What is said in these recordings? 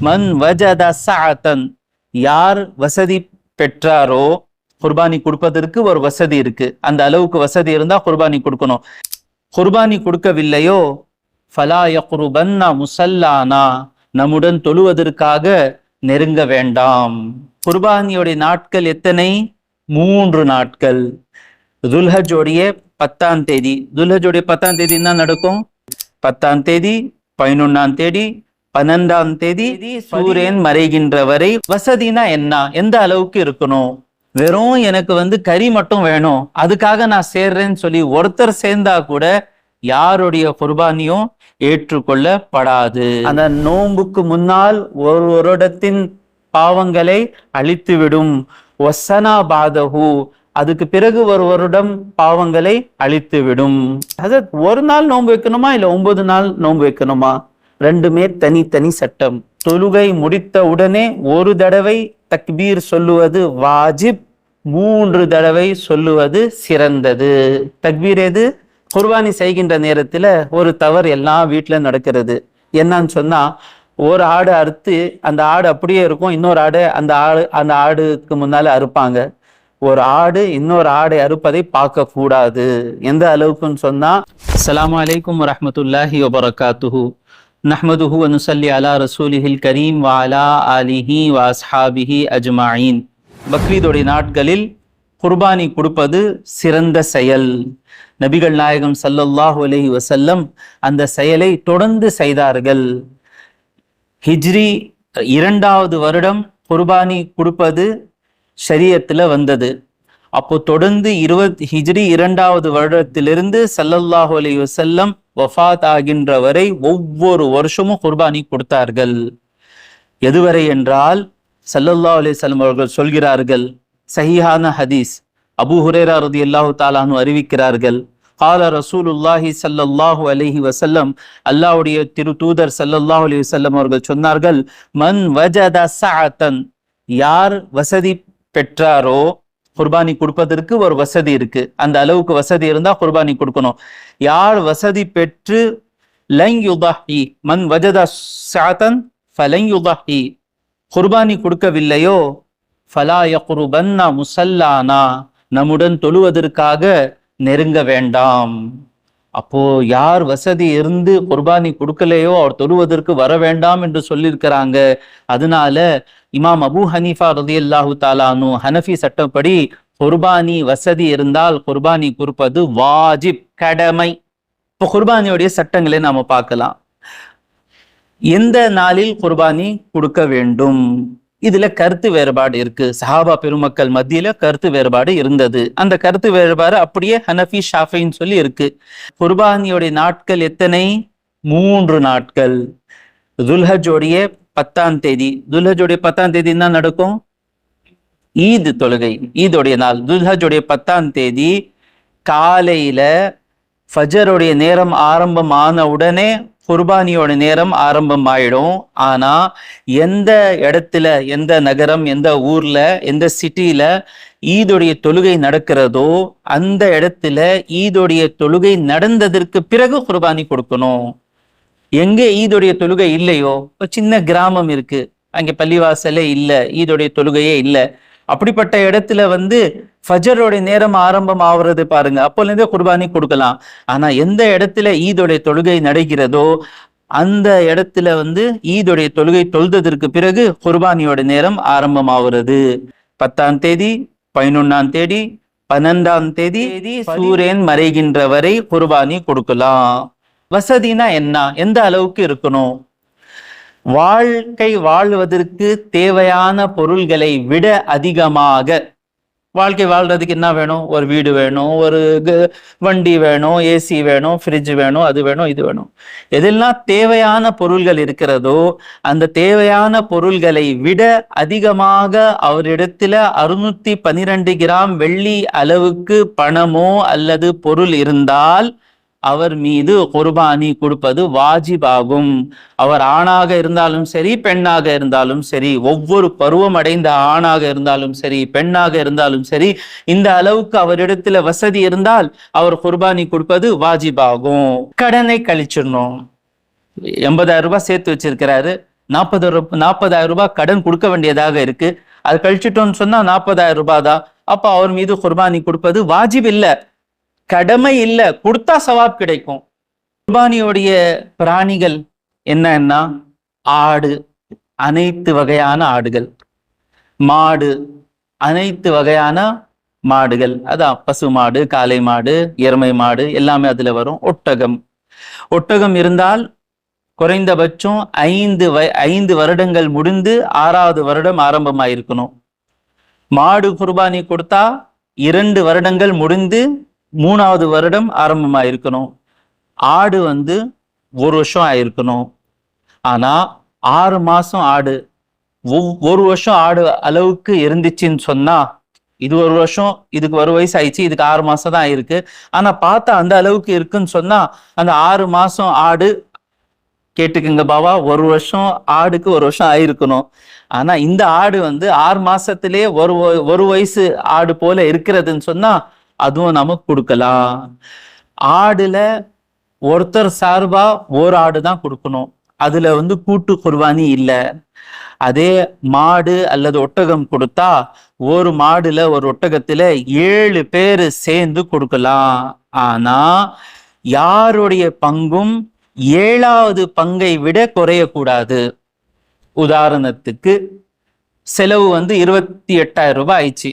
மன் வஜத சஅதன், யார் வசதி பெற்றாரோ, குர்பானி கொடுப்பதற்கு ஒரு வசதி இருக்கு, அந்த அளவுக்கு வசதி இருந்தா குர்பானி கொடுக்கணும். குர்பானி கொடுக்கவில்லையோ ஃபலா யக்ருபன்ன முஸல்லானா, நம்முடன் தொழுவதற்காக நெருங்க வேண்டாம். குர்பானியோடைய நாட்கள் எத்தனை? 3 நாட்கள். துல்ஹஜ்ஜோடைய 10ஆம் தேதி. துல்ஹஜ்ஜோடைய 10ஆம் தேதி என்ன நடக்கும்? 10ஆம் தேதி, 11ஆம் தேதி, 12ஆம் தேதி சூரியன் மறைகின்ற வரை. வசதினா என்ன? எந்த அளவுக்கு இருக்கணும்? வெறும் எனக்கு கறி மட்டும் வேணும், அதுக்காக நான் சேர்றேன்னு சொல்லி ஒருத்தர் சேர்ந்தா கூட யாருடைய குர்பானியும் ஏற்றுக்கொள்ளப்படாது. அந்த நோன்புக்கு முன்னால் ஒரு வருடத்தின் பாவங்களை அழித்துவிடும். வசனா பாதஹு, அதுக்கு பிறகு ஒரு வருடம் பாவங்களை அழித்துவிடும். அதாவது ஒரு நாள் நோன்பு வைக்கணுமா இல்ல 9 நாள் நோன்பு வைக்கணுமா? ரெண்டுமே தனித்தனி சட்டம். தொழுகை முடித்த உடனே ஒரு தடவை தக்பீர் சொல்லுவது வாஜிப், 3 தடவை சொல்லுவது சிறந்தது. தக்பீர் எது? குர்பானி செய்கின்ற நேரத்துல ஒரு தவறு எல்லா வீட்டுல நடக்கிறது. என்னன்னு சொன்னா, ஒரு ஆடு அறுத்து அந்த ஆடு அப்படியே இருக்கும், இன்னொரு ஆடு அந்த ஆடுக்கு முன்னால அறுப்பாங்க. ஒரு ஆடு இன்னொரு ஆடை அறுப்பதை பார்க்க கூடாது. எந்த அளவுக்குன்னு சொன்னா, அஸ்ஸலாமு அலைக்கும் வரஹ்மத்துல்லாஹி வபரகாத்துஹு, நஹ்மதுஹு வ நுஸல்லி அலா ரசூலிஹில் கரீம் வ அலா ஆலிஹி வ அஸ்ஹாபிஹி அஜ்மஈன். பக்ரீதுடைய நாட்களில் குர்பானி கொடுப்பது சிறந்த செயல். நபிகள் நாயகம் ஸல்லல்லாஹு அலைஹி வஸல்லம் அந்த செயலை தொடர்ந்து செய்தார்கள். ஹிஜ்ரி 2வது வருடம் குர்பானி கொடுப்பது ஷரியத்துல வந்தது. அப்போ தொடர்ந்து ஹிஜ்ரி 2வது வருடத்திலிருந்து ஸல்லல்லாஹு அலைஹி வஸல்லம் வஃபாத் ஆகின்ற வரை ஒவ்வொரு வருஷமும் குர்பானி கொடுத்தார்கள். எதுவரை என்றால், ஸல்லல்லாஹு அலைஹி வஸல்லம் அவர்கள் சொல்கிறார்கள், சஹீஹான ஹதீஸ், அபூ ஹுரைரா ரலியல்லாஹு தஆலா அன்ஹு அறிவிக்கிறார்கள், கால ரசூலுல்லாஹி ஸல்லல்லாஹு அலைஹி வஸல்லம், அல்லாஹ்வுடைய திரு தூதர் ஸல்லல்லாஹு அலைஹி வஸல்லம் அவர்கள் சொன்னார்கள், மன் வஜத சஅதன், யார் வசதி பெற்றாரோ, குர்பானி கொடுப்பதற்கு ஒரு வசதி இருக்கு, அந்த அளவுக்கு வசதி இருந்தா குர்பானி கொடுக்கணும். யார் வசதி பெற்று லன் யுதஹி, மன் வஜத சஅதன் ஃபலன் யுதஹி, குர்பானி கொடுக்கவில்லையோ ஃபலா யக்ருபன்ன முஸல்லானா, நம்முடன் தொழுவதற்காக நெருங்க வேண்டாம். அப்போ யார் வசதி இருந்து குர்பானி கொடுக்கலையோ அவர் தொழுவதற்கு வர வேண்டாம் என்று சொல்லியிருக்கிறாங்க. அதனால இமாம் அபூ ஹனீஃபா ரலியல்லாஹு தஆலா அன்ஹு ஹனஃபி சட்டப்படி குர்பானி வசதி இருந்தால் குர்பானி கொடுப்பது வாஜிப், கடமை. இப்போ குர்பானியுடைய சட்டங்களை நாம பார்க்கலாம். எந்த நாளில் குர்பானி கொடுக்க வேண்டும்? இதுல கருத்து வேறுபாடு இருக்கு. சஹாபா பெருமக்கள் மத்தியில கருத்து வேறுபாடு இருந்தது. அந்த கருத்து வேறுபாடு அப்படியே ஹனஃபி ஷாஃபின்னு சொல்லி இருக்கு. குர்பானியோடைய நாட்கள் எத்தனை? 3 நாட்கள். துல்ஹஜ்ஜோடைய 10ஆம் தேதி. துல்ஹஜ்ஜோடைய 10ஆம் தேதி என்ன நடக்கும்? ஈத் தொழுகை, ஈதோடைய நாள். துல்ஹஜ்ஜோடைய 10ஆம் தேதி காலையில ஃபஜருடைய நேரம் ஆரம்பம் ஆன உடனே குர்பானியோட நேரம் ஆரம்பம் ஆயிடும். ஆனா எந்த இடத்துல, எந்த நகரம், எந்த ஊர்ல, எந்த சிட்டியில ஈதுடைய தொழுகை நடக்கிறதோ அந்த இடத்துல ஈதுடைய தொழுகை நடந்ததற்கு பிறகு குர்பானி கொடுக்கணும். எங்க ஈதுடைய தொழுகை இல்லையோ, ஒரு சின்ன கிராமம் இருக்கு, அங்க பள்ளிவாசலே இல்ல, ஈதுடைய தொழுகையே இல்லை, அப்படிப்பட்ட இடத்துல ஃபஜருடைய நேரம் ஆரம்பம் ஆகுறது பாருங்க, அப்போலேருந்தே குர்பானி கொடுக்கலாம். ஆனா எந்த இடத்துல ஈதுடைய தொழுகை நடக்கிறதோ அந்த இடத்துல ஈதுடைய தொழுகை தொழுததற்கு பிறகு குர்பானியோட நேரம் ஆரம்பம் ஆகுறது. 10ஆம் தேதி, 11ஆம் தேதி, 12ஆம் தேதி சூரியன் மறைகின்ற வரை குர்பானி கொடுக்கலாம். வசதினா என்ன? எந்த அளவுக்கு இருக்கணும்? வாழ்க்கை வாழ்வதற்கு தேவையான பொருள்களை விட அதிகமாக, வாழ்க்கை வாழ்றதுக்கு என்ன வேணும்? ஒரு வீடு வேணும், ஒரு வண்டி வேணும், ஏசி வேணும், ஃப்ரிட்ஜ் வேணும், அது வேணும், இது வேணும். எதெல்லாம் தேவையான பொருள்கள் இருக்கிறதோ அந்த தேவையான பொருள்களை விட அதிகமாக அவரிடத்துல 612 கிராம் வெள்ளி அளவுக்கு பணமோ அல்லது பொருள் இருந்தால் அவர் மீது குர்பானி கொடுப்பது வாஜிபாகும். அவர் ஆணாக இருந்தாலும் சரி, பெண்ணாக இருந்தாலும் சரி, ஒவ்வொரு பருவம் அடைந்த ஆணாக இருந்தாலும் சரி, பெண்ணாக இருந்தாலும் சரி, இந்த அளவுக்கு அவரிடத்துல வசதி இருந்தால் அவர் குர்பானி கொடுப்பது வாஜிபாகும். கடனை கழிச்சிடணும். 80,000 ரூபாய் சேர்த்து வச்சிருக்கிறாரு, 40,000 ரூபாய் கடன் கொடுக்க வேண்டியதாக இருக்கு. அது கழிச்சிட்டோம்னு சொன்னா 40,000 ரூபாய் தான். அப்ப அவர் மீது குர்பானி கொடுப்பது வாஜிப் இல்ல, கடமை இல்ல, கொடுத்தா சவாப் கிடைக்கும். குர்பானியோடைய பிராணிகள் என்னன்னா ஆடு, அனைத்து வகையான ஆடுகள், மாடு, அனைத்து வகையான மாடுகள், அதான் பசு மாடு, காளை மாடு, எருமை மாடு எல்லாமே அதுல வரும். ஒட்டகம் இருந்தால் குறைந்தபட்சம் 5 வருடங்கள் முடிந்து 6வது வருடம் ஆரம்பமாயிருக்கணும். மாடு குர்பானி கொடுத்தா 2 வருடங்கள் முடிந்து 3வது வருடம் ஆரம்பமாயிருக்கணும். ஆடு 1 வருஷம் ஆயிருக்கணும். ஆனா 6 மாசம் ஆடு, 1 வருஷம் ஆடு அளவுக்கு இருந்துச்சுன்னு சொன்னா, இது 1 வருஷம், இதுக்கு 1 வயசு ஆயிடுச்சு, இதுக்கு 6 மாசம் தான் ஆயிருக்கு, ஆனா பார்த்தா அந்த அளவுக்கு இருக்குன்னு சொன்னா அந்த 6 மாசம் ஆடு, கேட்டுக்குங்க பாவா, 1 வருஷம் ஆடுக்கு 1 வருஷம் ஆயிருக்கணும். ஆனா இந்த ஆடு 6 மாசத்திலேயே ஒரு வயசு ஆடு போல இருக்கிறதுன்னு சொன்னா அதுவும் நமக்கு கொடுக்கலாம். ஆடுல ஒருத்தர் சார்பா ஒரு ஆடு தான் கொடுக்கணும், அதுல கூட்டு குர்பானி இல்ல. அதே மாடு அல்லது ஒட்டகம் கொடுத்தா ஒரு மாடுல ஒரு ஒட்டகத்துல 7 பேரு சேர்ந்து கொடுக்கலாம். ஆனா யாருடைய பங்கும் 7வது பங்கை விட குறையக்கூடாது. உதாரணத்துக்கு செலவு 28,000 ரூபாய் ஆயிடுச்சு,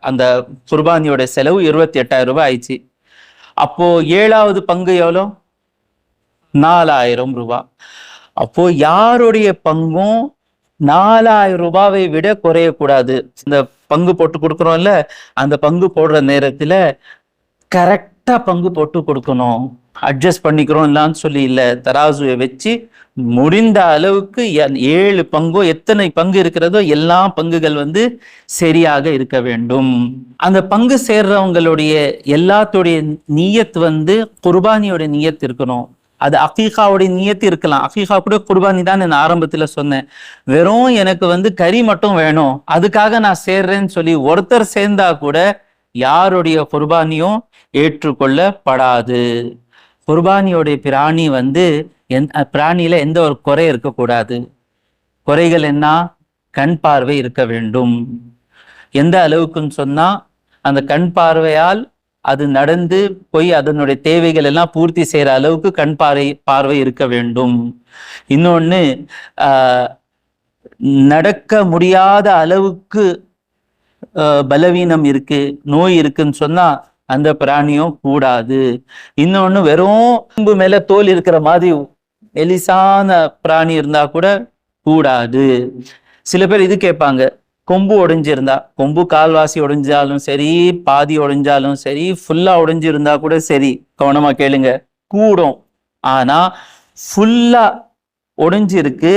அந்த குர்பானியோட செலவு 28,000 ரூபாய் ஆயிடுச்சு. அப்போ 7வது பங்கு எவ்வளோ? 4,000 ரூபாய். அப்போ யாருடைய பங்கும் 4,000 ரூபாவை விட குறையக்கூடாது. இந்த பங்கு போட்டு கொடுக்குறோம்ல, அந்த பங்கு போடுற நேரத்துல கரெக்டா பங்கு போட்டு கொடுக்கணும். அட்ஜஸ்ட் பண்ணிக்கிறோம் இல்லான்னு சொல்லி இல்ல, தராசுவை வச்சு முடிந்த அளவுக்கு 7 பங்கோ, எத்தனை பங்கு இருக்கிறதோ எல்லா பங்குகள் சரியாக இருக்க வேண்டும். அந்த பங்கு சேர்றவங்களுடைய எல்லாத்துடைய நியத் குர்பானியோட நியத் இருக்கணும். அது அகீகாவுடைய நியத்து இருக்கலாம். அகீகா கூட குர்பானி தான் நான் ஆரம்பத்துல சொன்னேன். வெறும் எனக்கு கறி மட்டும் வேணும், அதுக்காக நான் சேர்றேன்னு சொல்லி ஒருத்தர் சேர்ந்தா கூட யாருடைய குர்பானியும் ஏற்றுக்கொள்ளப்படாது. குர்பானியோடைய பிராணி பிராணியில எந்த ஒரு குறை இருக்கக்கூடாது. குறைகள் என்ன? கண் பார்வை இருக்க வேண்டும். எந்த அளவுக்குன்னு சொன்னா, அந்த கண் பார்வையால் அது நடந்து போய் அதனுடைய தேவைகள் எல்லாம் பூர்த்தி செய்யற அளவுக்கு கண் பார்வை இருக்க வேண்டும். இன்னொன்னு, நடக்க முடியாத அளவுக்கு பலவீனம் இருக்கு, நோய் இருக்குன்னு சொன்னா அந்த பிராணியும் கூடாது. இன்னொன்னு, வெறும் மேல தோல் இருக்கிற மாதிரி எலிசான பிராணி இருந்தா கூட கூடாது. சில பேர் இது கேட்பாங்க, கொம்பு ஒடிஞ்சிருந்தா, கொம்பு கால்வாசி ஒடிஞ்சாலும் சரி, பாதி ஒடிஞ்சாலும் சரி, ஃபுல்லா ஒடிஞ்சிருந்தா கூட சரி, கவனமா கேளுங்க, கூடும். ஆனா ஃபுல்லா ஒடிஞ்சிருக்கு,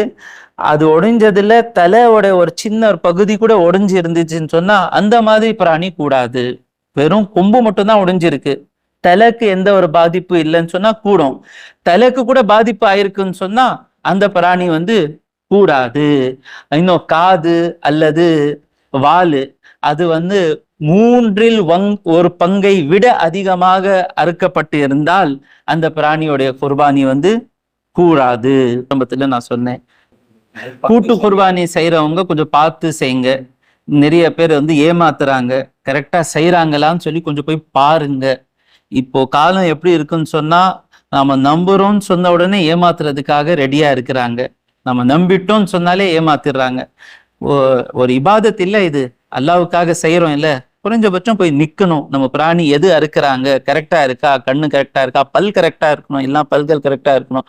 அது ஒடிஞ்சதுல தலையோட ஒரு சின்ன ஒரு பகுதி கூட ஒடிஞ்சு இருந்துச்சுன்னு சொன்னா அந்த மாதிரி பிராணி கூடாது. வெறும் கொம்பு மட்டும்தான் ஒடிஞ்சிருக்கு, தலைக்கு எந்த ஒரு பாதிப்பு இல்லைன்னு சொன்னா கூடும். தலைக்கு கூட பாதிப்பு ஆயிருக்குன்னு சொன்னா அந்த பிராணி கூடாது. இன்னும் காது அல்லது வாலு, அது 1/3 பங்கை விட அதிகமாக அறுக்கப்பட்டு இருந்தால் அந்த பிராணியோடைய குர்பானி கூடாது. ஆரம்பத்துல நான் சொன்னேன், கூட்டு குர்பானி செய்யறவங்க கொஞ்சம் பார்த்து செய்யுங்க. நிறைய பேர் ஏமாத்துறாங்க, கரெக்டா செய்யறாங்களான்னு சொல்லி கொஞ்சம் போய் பாருங்க. இப்போ காலம் எப்படி இருக்குன்னு சொன்னா, நாம நம்புறோம்னு சொன்ன உடனே ஏமாத்துறதுக்காக ரெடியா இருக்கிறாங்க. நம்ம நம்பிட்டோம்னு சொன்னாலே ஏமாத்திடுறாங்க. ஒரு இபாதத் இல்ல இது, அல்லாவுக்காக செய்யறோம் இல்ல, குறைஞ்சபட்சம் போய் நிக்கணும். நம்ம பிராணி எது அறுக்கிறாங்க, கரெக்டா இருக்கா, கண்ணு கரெக்டா இருக்கா, பல் கரெக்டா இருக்கணும், எல்லாம் பல்கள் கரெக்டா இருக்கணும்,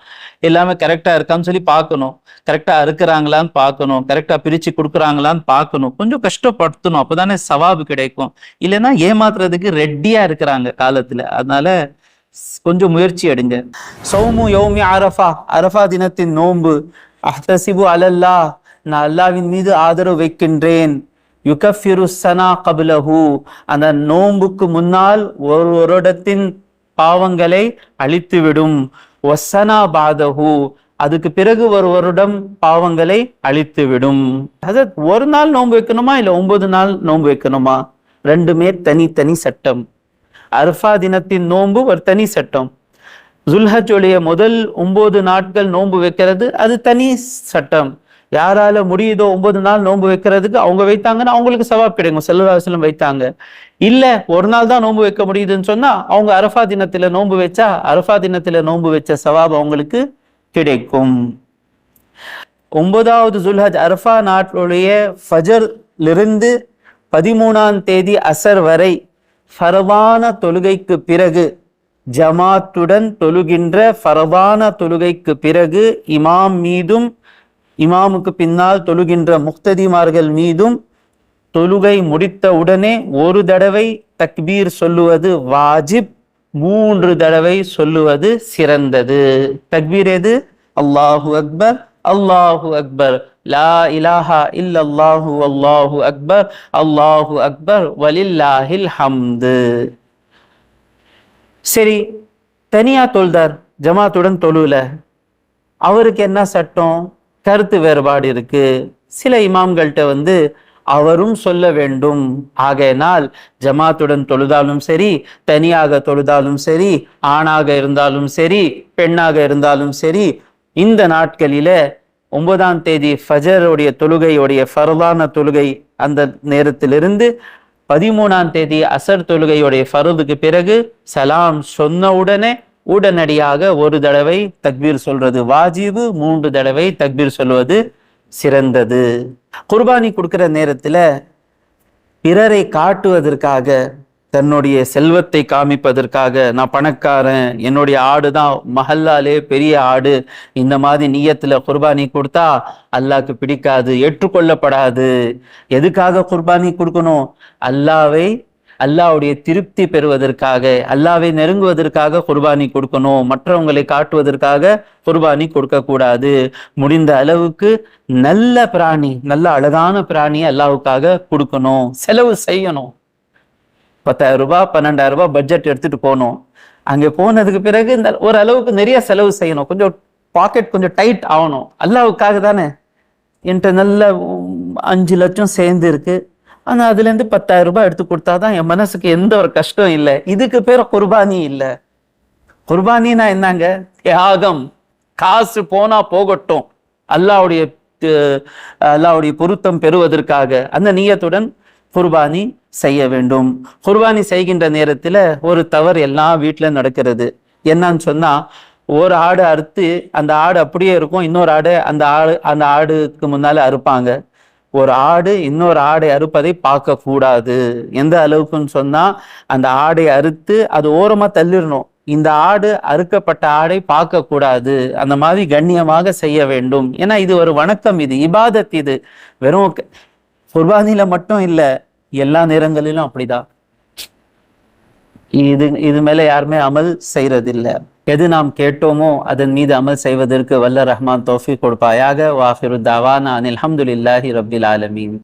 எல்லாமே கரெக்டா இருக்கான்னு சொல்லி பார்க்கணும். கரெக்டா அறுக்கிறாங்களான்னு பார்க்கணும், கரெக்டா பிரிச்சு கொடுக்குறாங்களான்னு பார்க்கணும். கொஞ்சம் கஷ்டப்படுத்தணும், அப்பதானே சவாபு கிடைக்கும். இல்லைன்னா ஏமாத்துறதுக்கு ரெட்டியா இருக்கிறாங்க காலத்துல. அதனால கொஞ்சம் முயற்சி எடுங்க. சௌமு யௌமி அரஃபா, அரஃபா தினத்தின் நோன்பு. அஹ்தசிபு அலல்லா, நான் அல்லாவின் மீது ஆதரவு வைக்கின்றேன். யுகஃபிரு சனா கபிலஹு, அந்த நோன்புக்கு முன்னால் ஒரு வருடத்தின் பாவங்களை அழித்துவிடும். வசனா பாதஹு, அதுக்கு பிறகு ஒரு வருடம் பாவங்களை அழித்துவிடும். அதாவது ஒரு நாள் நோன்பு வைக்கணுமா இல்ல 9 நாள் நோன்பு வைக்கணுமா? ரெண்டுமே தனித்தனி சட்டம். அரஃபா தினத்தின் நோன்பு ஒரு தனி சட்டம், ஜுல்ஹஜ்ஜுடைய முதல் 9 நாட்கள் நோன்பு வைக்கிறது அது தனி சட்டம். யாரால முடியுதோ 9 நாள் நோன்பு வைக்கிறதுக்கு அவங்க வைத்தாங்கன்னா அவங்களுக்கு சவாப் கிடைக்கும். ஸல்லல்லாஹு அலைஹி வஸல்லம் வைத்தாங்க. இல்ல ஒரு நாள் தான் நோன்பு வைக்க முடியுதுன்னு சொன்னா அவங்க அரஃபா தினத்துல நோன்பு வச்சா அரஃபா தினத்துல நோன்பு வச்ச சவாப் அவங்களுக்கு கிடைக்கும். 9வது ஜுல்ஹஜ் அரஃபா நாட்களுடைய ஃபஜ்ரிலிருந்து 13ஆம் தேதி அசர் வரை ஃபர்தான தொழுகைக்கு பிறகு ஜமாத்துடன் தொழுகின்ற ஃபர்தான தொழுகைக்கு பிறகு இமாம் மீதும் இமாமுக்கு பின்னால் தொழுகின்ற முக்ததிமார்கள் மீதும் தொழுகை முடித்த உடனே ஒரு தடவை தக்பீர் சொல்லுவது வாஜிப், 3 தடவை சொல்லுவது சிறந்தது. தக்பீர் எது? அல்லாஹு அக்பர், அல்லாஹு அக்பர், லா இலாஹா இல்லல்லாஹு அல்லாஹு அக்பர், அல்லாஹு அக்பர் வலில்லாஹில் ஹம்து. சரி, தனியா தொழுதார், ஜமாத்துடன் தொழுல, அவருக்கு என்ன சட்டம்? கருத்து வேறுபாடு இருக்கு. சில இமாம்கள்ட்ட அவரும் சொல்ல வேண்டும். ஆகையினால் ஜமாத்துடன் தொழுதாலும் சரி, தனியாக தொழுதாலும் சரி, ஆணாக இருந்தாலும் சரி, பெண்ணாக இருந்தாலும் சரி, இந்த நாட்களில 9ஆம் தேதி ஃபஜருடைய தொழுகையுடைய ஃபர்தான தொழுகை அந்த நேரத்திலிருந்து 13ஆம் தேதி அசர் தொழுகையுடைய ஃபர்துக்கு பிறகு சலாம் சொன்ன உடனடியாக ஒரு தடவை தக்பீர் சொல்றது வாஜிபு, 3 தடவை தக்பீர் சொல்வது சிறந்தது. குர்பானி கொடுக்கிற நேரத்துல பிறரை காட்டுவதற்காக, தன்னுடைய செல்வத்தை காமிப்பதற்காக, நான் பணக்காரன், என்னுடைய ஆடு தான் மஹல்லாலே பெரிய ஆடு, இந்த மாதிரி நியத்துல குர்பானி கொடுத்தா அல்லாஹ்க்கு பிடிக்காது, ஏற்றுக்கொள்ளப்படாது. எதுக்காக குர்பானி கொடுக்கணும்? அல்லாஹ்வுடைய திருப்தி பெறுவதற்காக, அல்லாஹ்வை நெருங்குவதற்காக குர்பானி கொடுக்கணும். மற்றவங்களை காட்டுவதற்காக குர்பானி கொடுக்க கூடாது. முடிந்த அளவுக்கு நல்ல பிராணி, நல்ல அழகான பிராணியை அல்லாஹ்வுக்காக கொடுக்கணும், செலவு செய்யணும். 10,000 ரூபாய் 12,000 ரூபாய் பட்ஜெட் எடுத்துட்டு போனோம். அங்கே போனதுக்கு பிறகு இந்த ஒரு அளவுக்கு நிறைய செலவு செய்யணும், கொஞ்சம் பாக்கெட் கொஞ்சம் டைட் ஆகணும். அல்லாஹ்வுக்காக தானே. என்கிட்ட நல்ல 5 லட்சம் சேர்ந்து இருக்கு, ஆனா அதுல இருந்து 10,000 ரூபாய் எடுத்து கொடுத்தாதான் என் மனசுக்கு எந்த ஒரு கஷ்டம் இல்லை. இதுக்கு பேர் குர்பானி இல்லை. குர்பானினா என்னங்க? தியாகம். காசு போனா போகட்டும், அல்லாஹ்வுடைய பொருத்தம் பெறுவதற்காக அந்த நியத்துடன் குர்பானி செய்ய வேண்டும். குர்பானி செய்கின்ற நேரத்துல ஒரு தவறு எல்லா வீட்டுல நடக்கிறது. என்னன்னு சொன்னா, ஒரு ஆடு அறுத்து அந்த ஆடு அப்படியே இருக்கும், இன்னொரு ஆடு அந்த ஆடுக்கு முன்னால அறுப்பாங்க. ஒரு ஆடு இன்னொரு ஆடை அறுப்பதை பார்க்க கூடாது. எந்த அளவுக்குன்னு சொன்னா, அந்த ஆடை அறுத்து அது ஓரமா தள்ளிடணும். இந்த ஆடு அறுக்கப்பட்ட ஆடை பார்க்க கூடாது. அந்த மாதிரி கண்ணியமாக செய்ய வேண்டும். ஏன்னா இது ஒரு வணக்கம், இது இபாதத். இது வெறும் குர்பானில மட்டும் இல்ல, எல்லா நேரங்களிலும் அப்படிதான். இது மேல யாருமே அமல் செய்யறதில்லை. எது நாம் கேட்டோமோ அதன் மீது அமல் செய்வதற்கு வல்ல ரஹ்மான் தௌஃபீக் கொடுப்பாயாக. வாஹிரு தாவானா அனில் ஹம்துலில்லாஹி ரப்பில் ஆலமீன்.